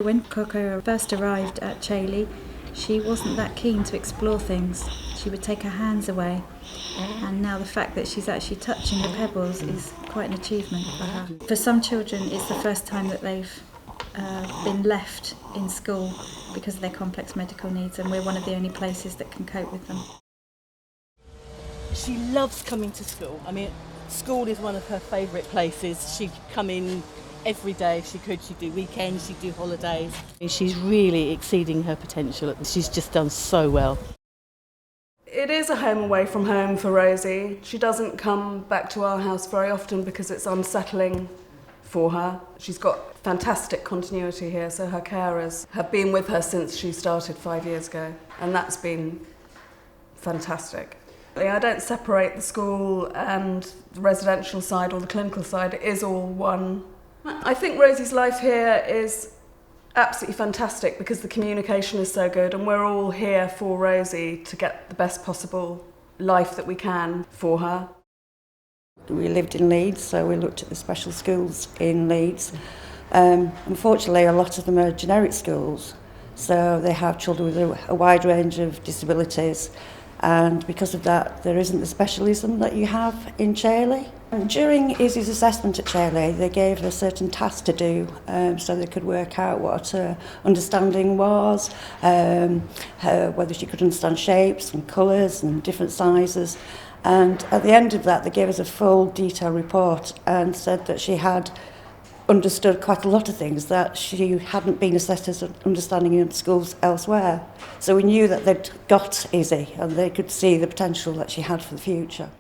When Koko first arrived at Chailey, she wasn't that keen to explore things. She would take her hands away, and now the fact that she's actually touching the pebbles is quite an achievement for her. For some children, it's the first time that they've been left in school because of their complex medical needs, and we're one of the only places that can cope with them. She loves coming to school. I mean, school is one of her favourite places. She'd come in every day if she could. She'd do weekends, she'd do holidays. She's really exceeding her potential. She's just done so well. It is a home away from home for Rosie. She doesn't come back to our house very often because it's unsettling for her. She's got fantastic continuity here, so her carers have been with her since she started 5 years ago, and that's been fantastic. I don't separate the school and the residential side or the clinical side. It is all one. I think Rosie's life here is absolutely fantastic because the communication is so good, and we're all here for Rosie to get the best possible life that we can for her. We lived in Leeds, so we looked at the special schools in Leeds. Unfortunately, a lot of them are generic schools, so they have children with a wide range of disabilities, and because of that, there isn't the specialism that you have in Chailey. During Issy's assessment at Chailey, they gave her certain tasks to do so they could work out what her understanding was, whether she could understand shapes and colours and different sizes. And at the end of that, they gave us a full detailed report and said that she had understood quite a lot of things that she hadn't been assessed as understanding in schools elsewhere. So we knew that they'd got Issy and they could see the potential that she had for the future.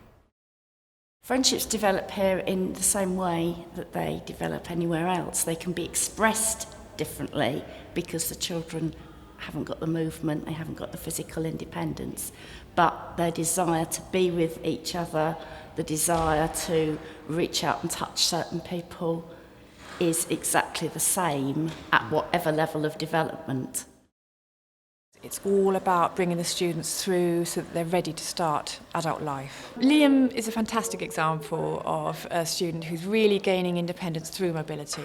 Friendships develop here in the same way that they develop anywhere else. They can be expressed differently because the children haven't got the movement, they haven't got the physical independence, but their desire to be with each other, the desire to reach out and touch certain people is exactly the same at whatever level of development. It's all about bringing the students through so that they're ready to start adult life. Liam is a fantastic example of a student who's really gaining independence through mobility.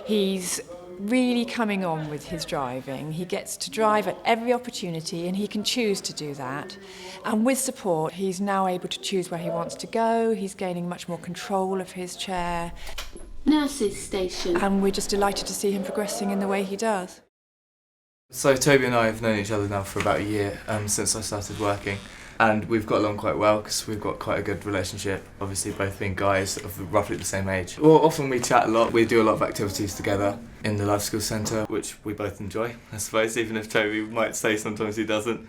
He's really coming on with his driving. He gets to drive at every opportunity and he can choose to do that. And with support, he's now able to choose where he wants to go. He's gaining much more control of his chair. Nurses station. And we're just delighted to see him progressing in the way he does. So Toby and I have known each other now for about a year since I started working, and we've got along quite well because we've got quite a good relationship, obviously both being guys of roughly the same age. Well, often we chat a lot, we do a lot of activities together in the Life Skills Centre, which we both enjoy, I suppose, even if Toby might say sometimes he doesn't.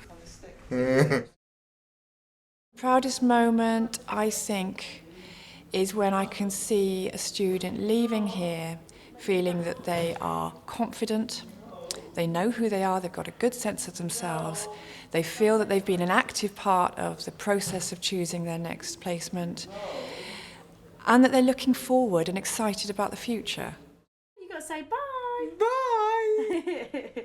Proudest moment, I think, is when I can see a student leaving here feeling that they are confident, they know who they are, they've got a good sense of themselves, they feel that they've been an active part of the process of choosing their next placement, and that they're looking forward and excited about the future. You've got to say bye. Bye!